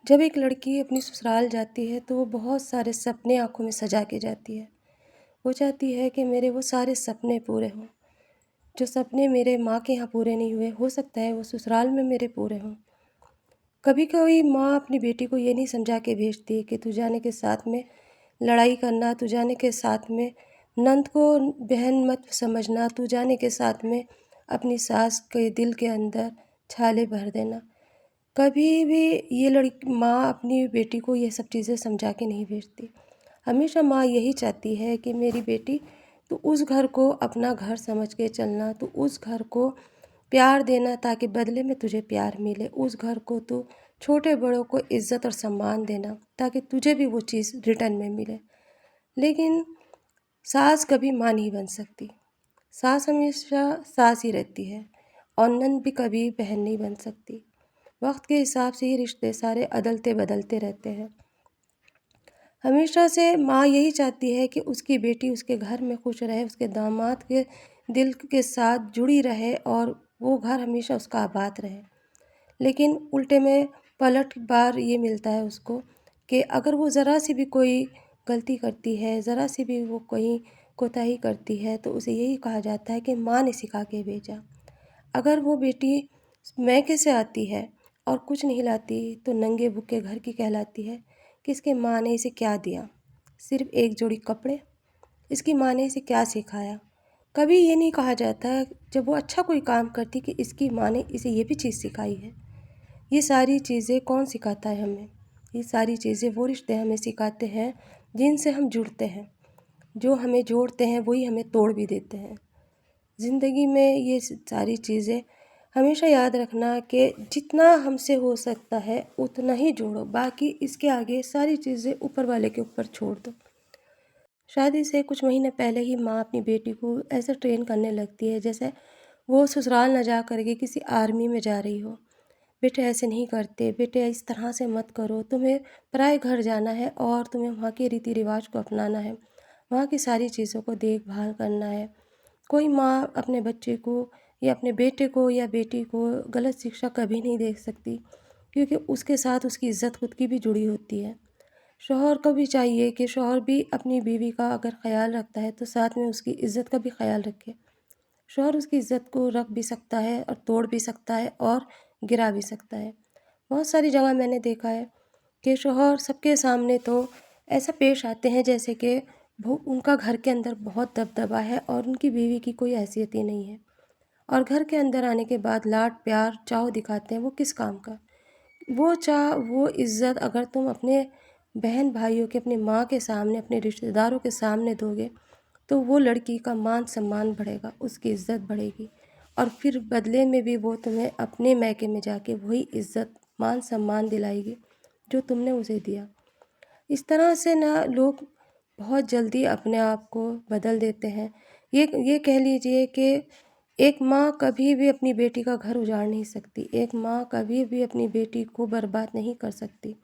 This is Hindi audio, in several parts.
जब एक लड़की अपनी ससुराल जाती है तो वो बहुत सारे सपने आँखों में सजा के जाती है। वो चाहती है कि मेरे वो सारे सपने पूरे हों। जो सपने मेरे माँ के यहाँ पूरे नहीं हुए, हो सकता है वो ससुराल में मेरे पूरे हों। कभी-कभी माँ अपनी बेटी को ये नहीं समझा के भेजती कि तू जाने के साथ में लड़ाई करना, तू जाने के साथ में नंद को बहन मत समझना, तू जाने के साथ में अपनी सास के दिल के अंदर छाले भर देना। कभी भी ये लड़की माँ अपनी बेटी को ये सब चीज़ें समझा के नहीं भेजती। हमेशा माँ यही चाहती है कि मेरी बेटी तू उस घर को अपना घर समझ के चलना, तू उस घर को प्यार देना ताकि बदले में तुझे प्यार मिले। उस घर को तू छोटे बड़ों को इज़्ज़त और सम्मान देना ताकि तुझे भी वो चीज़ रिटर्न में मिले। लेकिन सास कभी माँ नहीं बन सकती। सास हमेशा सास ही रहती है और नंद भी कभी बहन नहीं बन सकती। वक्त के हिसाब से ये रिश्ते सारे अदलते बदलते रहते हैं। हमेशा से माँ यही चाहती है कि उसकी बेटी उसके घर में खुश रहे, उसके दामाद के दिल के साथ जुड़ी रहे और वो घर हमेशा उसका आबाद रहे। लेकिन उल्टे में पलट बार ये मिलता है उसको कि अगर वो ज़रा सी भी कोई गलती करती है, ज़रा सी भी वो कहीं कोताही करती है तो उसे यही कहा जाता है कि माँ ने सिखा के भेजा। अगर वो बेटी मैके से आती है और कुछ नहीं लाती तो नंगे भूखे घर की कहलाती है कि इसके माँ ने इसे क्या दिया, सिर्फ एक जोड़ी कपड़े। इसकी माँ ने इसे क्या सिखाया। कभी ये नहीं कहा जाता जब वो अच्छा कोई काम करती कि इसकी माँ ने इसे ये भी चीज़ सिखाई है। ये सारी चीज़ें कौन सिखाता है हमें? ये सारी चीज़ें वो रिश्ते हमें सिखाते हैं जिनसे हम जुड़ते हैं। जो हमें जोड़ते हैं वही हमें तोड़ भी देते हैं। ज़िंदगी में ये सारी चीज़ें हमेशा याद रखना कि जितना हमसे हो सकता है उतना ही जोड़ो, बाकी इसके आगे सारी चीज़ें ऊपर वाले के ऊपर छोड़ दो। शादी से कुछ महीने पहले ही माँ अपनी बेटी को ऐसे ट्रेन करने लगती है जैसे वो ससुराल न जा कर के किसी आर्मी में जा रही हो। बेटे ऐसे नहीं करते, बेटे इस तरह से मत करो, तुम्हें पराए घर जाना है और तुम्हें वहाँ के रीति रिवाज को अपनाना है, वहाँ की सारी चीज़ों को देखभाल करना है। कोई माँ अपने बच्चे को या अपने बेटे को या बेटी को गलत शिक्षा कभी नहीं दे सकती क्योंकि उसके साथ उसकी इज़्ज़त खुद की भी जुड़ी होती है। शौहर को भी चाहिए कि शौहर भी अपनी बीवी का अगर ख़याल रखता है तो साथ में उसकी इज़्ज़त का भी ख़याल रखे। शौहर उसकी इज़्ज़त को रख भी सकता है और तोड़ भी सकता है और गिरा भी सकता है। बहुत सारी जगह मैंने देखा है कि शौहर सबके सामने तो ऐसा पेश आते हैं जैसे कि वो उनका घर के अंदर बहुत दबदबा है और उनकी बीवी की कोई हैसियत ही नहीं है। और घर के अंदर आने के बाद लाड प्यार चाव दिखाते हैं, वो किस काम का? वो चाह वो इज़्ज़त अगर तुम अपने बहन भाइयों के, अपनी माँ के सामने, अपने रिश्तेदारों के सामने दोगे तो वो लड़की का मान सम्मान बढ़ेगा, उसकी इज़्ज़त बढ़ेगी और फिर बदले में भी वो तुम्हें अपने मायके में जाके वही इज़्ज़त मान सम्मान दिलाएगी जो तुमने उसे दिया। इस तरह से ना लोग बहुत जल्दी अपने आप को बदल देते हैं। ये कह लीजिए कि एक माँ कभी भी अपनी बेटी का घर उजाड़ नहीं सकती, एक माँ कभी भी अपनी बेटी को बर्बाद नहीं कर सकती।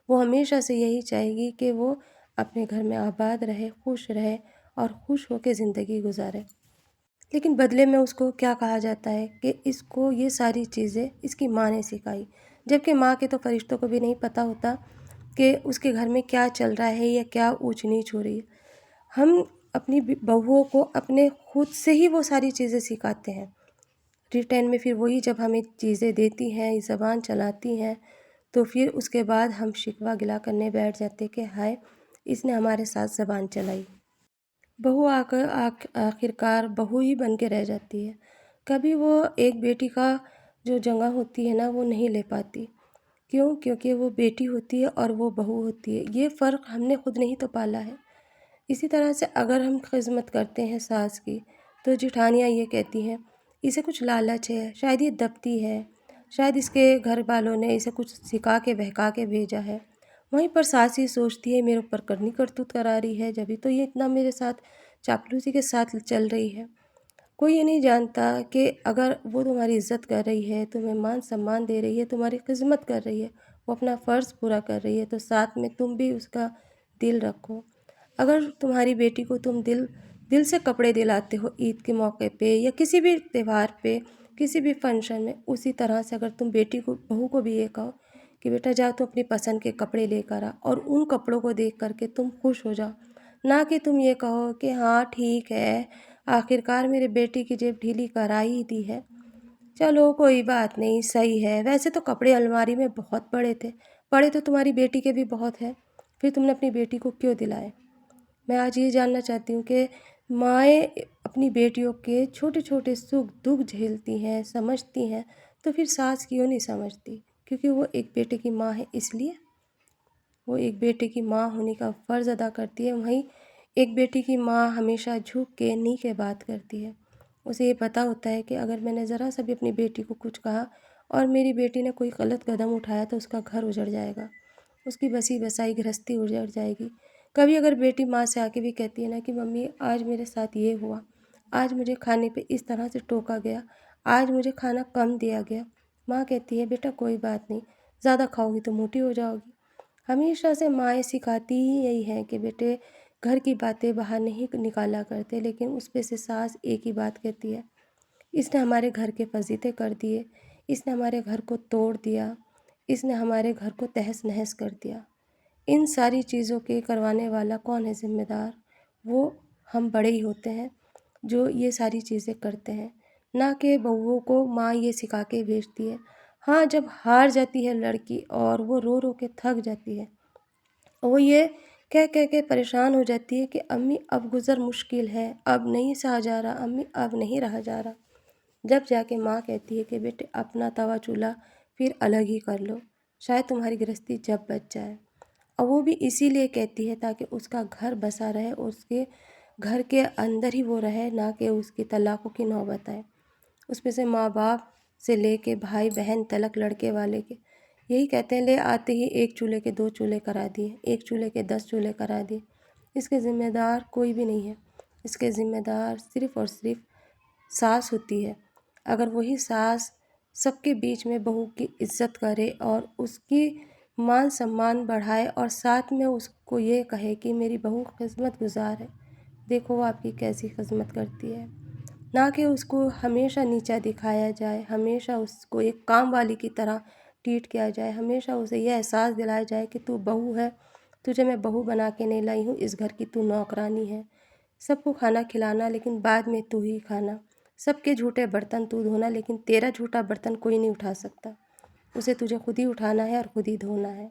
वो हमेशा से यही चाहेगी कि वो अपने घर में आबाद रहे, खुश रहे और खुश होकर ज़िंदगी गुजारे। लेकिन बदले में उसको क्या कहा जाता है कि इसको ये सारी चीज़ें इसकी माँ ने सिखाई, जबकि माँ के तो फरिश्तों को भी नहीं पता होता कि उसके घर में क्या चल रहा है या क्या ऊँच नीच हो रही है। हम अपनी बहुओं को अपने खुद से ही वो सारी चीज़ें सिखाते हैं। रिटर्न में फिर वही जब हमें चीज़ें देती हैं, ज़बान चलाती हैं, तो फिर उसके बाद हम शिकवा गिला करने बैठ जाते कि हाय इसने हमारे साथ ज़बान चलाई। बहू आकर आखिरकार बहू ही बन के रह जाती है। कभी वो एक बेटी का जो जगह होती है ना वो नहीं ले पाती। क्यों? क्योंकि वो बेटी होती है और वो बहू होती है। ये फ़र्क हमने खुद नहीं तो पाला है। इसी तरह से अगर हम खिदमत करते हैं सास की तो जेठानियाँ ये कहती हैं इसे कुछ लालच है, शायद ये दबती है, शायद इसके घर वालों ने इसे कुछ सिखा के बहका के भेजा है। वहीं पर सास ये सोचती है मेरे ऊपर करनी करतूत करा रही है, जब तो ये इतना मेरे साथ चापलूसी के साथ चल रही है। कोई ये नहीं जानता कि अगर वो तुम्हारी इज़्ज़त कर रही है, तुम्हें मान सम्मान दे रही है, तुम्हारी खिदमत कर रही है, वो अपना फ़र्ज़ पूरा कर रही है तो साथ में तुम भी उसका दिल रखो। अगर तुम्हारी बेटी को तुम दिल दिल से कपड़े दिलाते हो ईद के मौके पे या किसी भी त्यौहार पे, किसी भी फंक्शन में, उसी तरह से अगर तुम बेटी को बहू को भी ये कहो कि बेटा जा तू अपनी पसंद के कपड़े लेकर आ और उन कपड़ों को देख कर के तुम खुश हो जाओ, ना कि तुम ये कहो कि हाँ ठीक है, आखिरकार मेरे बेटी की जेब ढीली करा ही दी है, चलो कोई बात नहीं, सही है। वैसे तो कपड़े अलमारी में बहुत पड़े तो तुम्हारी बेटी के भी बहुत हैं, फिर तुमने अपनी बेटी को क्यों दिलाए? मैं आज ये जानना चाहती हूँ कि माएँ अपनी बेटियों के छोटे छोटे सुख दुख झेलती हैं, समझती हैं, तो फिर सास क्यों नहीं समझती? क्योंकि वो एक बेटे की माँ है इसलिए। वो एक बेटे की माँ होने का फ़र्ज़ अदा करती है। वहीं एक बेटी की माँ हमेशा झुक के नीचे बात करती है। उसे ये पता होता है कि अगर मैंने ज़रा सा भी अपनी बेटी को कुछ कहा और मेरी बेटी ने कोई गलत कदम उठाया तो उसका घर उजड़ जाएगा, उसकी बसी बसाई गृहस्थी उजड़ जाएगी। कभी अगर बेटी माँ से आके भी कहती है ना कि मम्मी आज मेरे साथ ये हुआ, आज मुझे खाने पे इस तरह से टोका गया, आज मुझे खाना कम दिया गया, माँ कहती है बेटा कोई बात नहीं, ज़्यादा खाओगी तो मोटी हो जाओगी। हमेशा से माएँ सिखाती ही यही हैं कि बेटे घर की बातें बाहर नहीं निकाला करते, लेकिन उस पे से सास एक ही बात कहती है, इसने हमारे घर के फजीते कर दिए, इसने हमारे घर को तोड़ दिया, इसने हमारे घर को तहस नहस कर दिया। इन सारी चीज़ों के करवाने वाला कौन है ज़िम्मेदार? वो हम बड़े ही होते हैं जो ये सारी चीज़ें करते हैं, ना कि बहुओं को माँ ये सिखा के भेजती है। हाँ, जब हार जाती है लड़की और वो रो रो के थक जाती है, वो ये कह कह के परेशान हो जाती है कि अम्मी अब गुज़र मुश्किल है, अब नहीं सहा जा रहा, अम्मी अब नहीं रहा जा रहा। जब जाके माँ कहती है कि बेटे अपना तवा चूल्हा फिर अलग ही कर लो, शायद तुम्हारी गृहस्थी जब बच जाए। और वो भी इसीलिए कहती है ताकि उसका घर बसा रहे, उसके घर के अंदर ही वो रहे, ना कि उसकी तलाक़ों की नौबत आए। उसमें से माँ बाप से लेके भाई बहन तलक लड़के वाले के यही कहते हैं, ले आते ही एक चूल्हे के 2 चूल्हे करा दिए, एक चूल्हे के 10 चूल्हे करा दिए। इसके ज़िम्मेदार कोई भी नहीं है, इसके ज़िम्मेदार सिर्फ़ और सिर्फ सास होती है। अगर वही सास सबके बीच में बहू की इज़्ज़त करे और उसकी मान सम्मान बढ़ाए और साथ में उसको ये कहे कि मेरी बहू खिदमत गुज़ार है, देखो वो आपकी कैसी खिदमत करती है। ना कि उसको हमेशा नीचा दिखाया जाए, हमेशा उसको एक काम वाली की तरह ट्रीट किया जाए, हमेशा उसे यह एहसास दिलाया जाए कि तू बहू है, तुझे मैं बहू बना के नहीं लाई हूँ, इस घर की तू नौकरानी है। सबको खाना खिलाना लेकिन बाद में तू ही खाना, सबके झूठे बर्तन तू धोना लेकिन तेरा झूठा बर्तन कोई नहीं उठा सकता, उसे तुझे खुद ही उठाना है और खुद ही धोना है।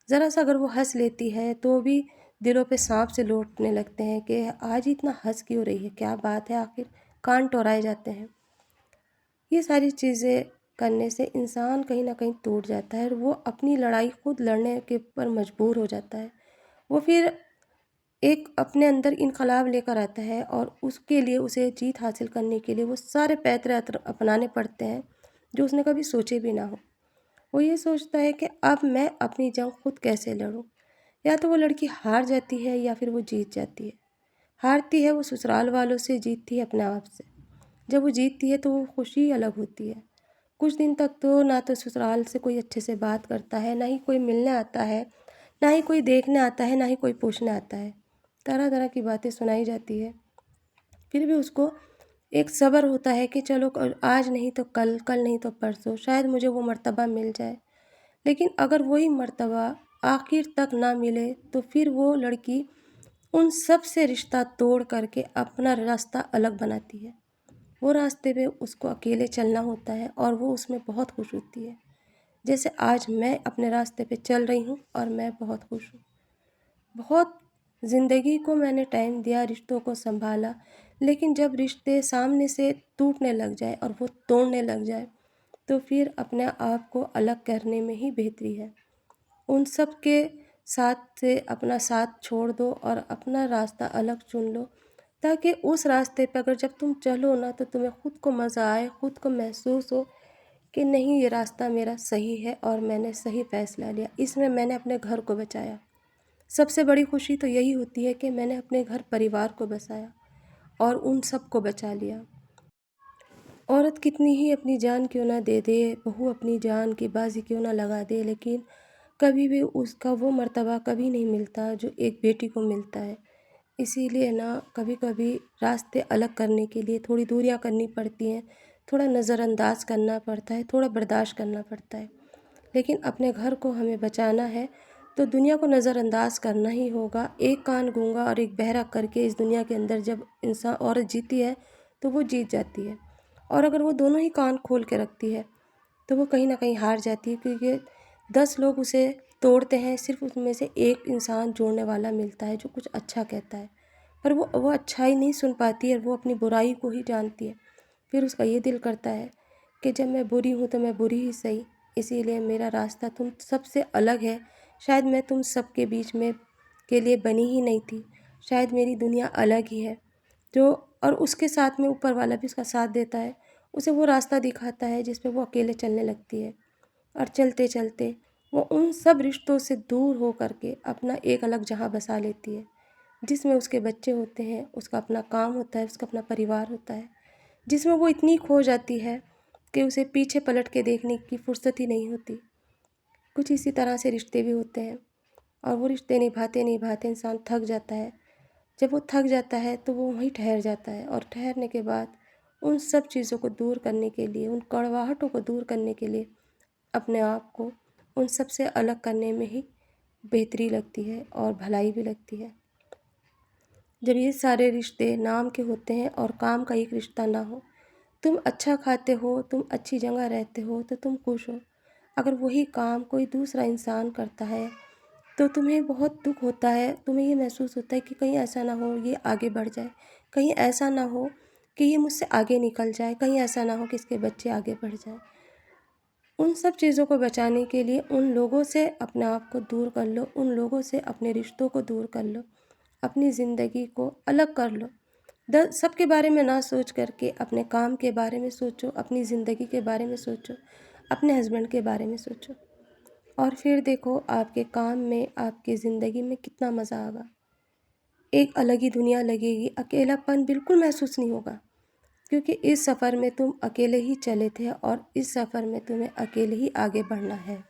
ज़रा सा अगर वो हंस लेती है तो भी दिलों पे सांप से लौटने लगते हैं कि आज इतना हंस क्यों रही है, क्या बात है, आखिर कान टोराए जाते हैं। ये सारी चीज़ें करने से इंसान कहीं ना कहीं टूट जाता है और वो अपनी लड़ाई खुद लड़ने के ऊपर मजबूर हो जाता है। वो फिर एक अपने अंदर इनकलाब लेकर आता है और उसके लिए उसे जीत हासिल करने के लिए वो सारे पैतरे अपनाने पड़ते हैं जो उसने कभी सोचे भी ना हो। वो ये सोचता है कि अब मैं अपनी जंग खुद कैसे लड़ूं। या तो वो लड़की हार जाती है या फिर वो जीत जाती है। हारती है वो ससुराल वालों से, जीतती है अपने आप से। जब वो जीतती है तो वो खुशी अलग होती है। कुछ दिन तक तो ना तो ससुराल से कोई अच्छे से बात करता है, ना ही कोई मिलने आता है, ना ही कोई देखने आता है, ना ही कोई पूछने आता है। तरह तरह की बातें सुनाई जाती है, फिर भी उसको एक सब्र होता है कि चलो आज नहीं तो कल, कल नहीं तो परसों, शायद मुझे वो मर्तबा मिल जाए। लेकिन अगर वही मर्तबा आखिर तक ना मिले तो फिर वो लड़की उन सब से रिश्ता तोड़ करके अपना रास्ता अलग बनाती है। वो रास्ते पे उसको अकेले चलना होता है और वो उसमें बहुत खुश होती है। जैसे आज मैं अपने रास्ते पे चल रही हूँ और मैं बहुत खुश हूँ। बहुत ज़िंदगी को मैंने टाइम दिया, रिश्तों को संभाला, लेकिन जब रिश्ते सामने से टूटने लग जाए और वो तोड़ने लग जाए तो फिर अपने आप को अलग करने में ही बेहतरी है। उन सब के साथ से अपना साथ छोड़ दो और अपना रास्ता अलग चुन लो, ताकि उस रास्ते पे अगर जब तुम चलो ना तो तुम्हें खुद को मज़ा आए, खुद को महसूस हो कि नहीं ये रास्ता मेरा सही है और मैंने सही फ़ैसला लिया, इसमें मैंने अपने घर को बचाया। सबसे बड़ी खुशी तो यही होती है कि मैंने अपने घर परिवार को बसाया और उन सब को बचा लिया। औरत कितनी ही अपनी जान क्यों ना दे दे, बहू अपनी जान की बाजी क्यों ना लगा दे, लेकिन कभी भी उसका वो मर्तबा कभी नहीं मिलता जो एक बेटी को मिलता है। इसीलिए ना कभी कभी रास्ते अलग करने के लिए थोड़ी दूरियां करनी पड़ती हैं, थोड़ा नज़रअंदाज करना पड़ता है, थोड़ा बर्दाश्त करना पड़ता है। लेकिन अपने घर को हमें बचाना है तो दुनिया को नज़रअंदाज करना ही होगा। एक कान गूंगा और एक बहरा करके इस दुनिया के अंदर जब इंसान औरत जीती है तो वो जीत जाती है, और अगर वो दोनों ही कान खोल के रखती है तो वो कहीं ना कहीं हार जाती है, क्योंकि 10 लोग उसे तोड़ते हैं, सिर्फ उसमें से एक इंसान जोड़ने वाला मिलता है जो कुछ अच्छा कहता है, पर वो अच्छाई नहीं सुन पाती है, वो अपनी बुराई को ही जानती है। फिर उसका ये दिल करता है कि जब मैं बुरी हूँ तो मैं बुरी ही सही, इसीलिए मेरा रास्ता तुम सबसे अलग है। शायद मैं तुम सबके बीच में के लिए बनी ही नहीं थी, शायद मेरी दुनिया अलग ही है। जो और उसके साथ में ऊपर वाला भी उसका साथ देता है, उसे वो रास्ता दिखाता है जिस पे वो अकेले चलने लगती है। और चलते चलते वो उन सब रिश्तों से दूर हो करके अपना एक अलग जहाँ बसा लेती है, जिसमें उसके बच्चे होते हैं, उसका अपना काम होता है, उसका अपना परिवार होता है, जिसमें वो इतनी खो जाती है कि उसे पीछे पलट के देखने की फुर्सत ही नहीं होती। कुछ इसी तरह से रिश्ते भी होते हैं, और वो रिश्ते निभाते निभाते इंसान थक जाता है। जब वो थक जाता है तो वो वहीं ठहर जाता है, और ठहरने के बाद उन सब चीज़ों को दूर करने के लिए, उन कड़वाहटों को दूर करने के लिए अपने आप को उन सब से अलग करने में ही बेहतरी लगती है और भलाई भी लगती है। जब ये सारे रिश्ते नाम के होते हैं और काम का एक रिश्ता ना हो, तुम अच्छा खाते हो, तुम अच्छी जगह रहते हो तो तुम खुश हो। अगर वही काम कोई दूसरा इंसान करता है तो तुम्हें बहुत दुख होता है, तुम्हें ये महसूस होता है कि कहीं ऐसा ना हो ये आगे बढ़ जाए, कहीं ऐसा ना हो कि ये मुझसे आगे निकल जाए, कहीं ऐसा ना हो कि इसके बच्चे आगे बढ़ जाएं। उन सब चीज़ों को बचाने के लिए उन लोगों से अपने आप को दूर कर लो, उन लोगों से अपने रिश्तों को दूर कर लो, अपनी ज़िंदगी को अलग कर लो। सबके बारे में ना सोच करके अपने काम के बारे में सोचो, अपनी ज़िंदगी के बारे में सोचो, अपने हस्बैंड के बारे में सोचो, और फिर देखो आपके काम में, आपकी ज़िंदगी में कितना मज़ा आएगा। एक अलग ही दुनिया लगेगी, अकेलापन बिल्कुल महसूस नहीं होगा, क्योंकि इस सफ़र में तुम अकेले ही चले थे और इस सफ़र में तुम्हें अकेले ही आगे बढ़ना है।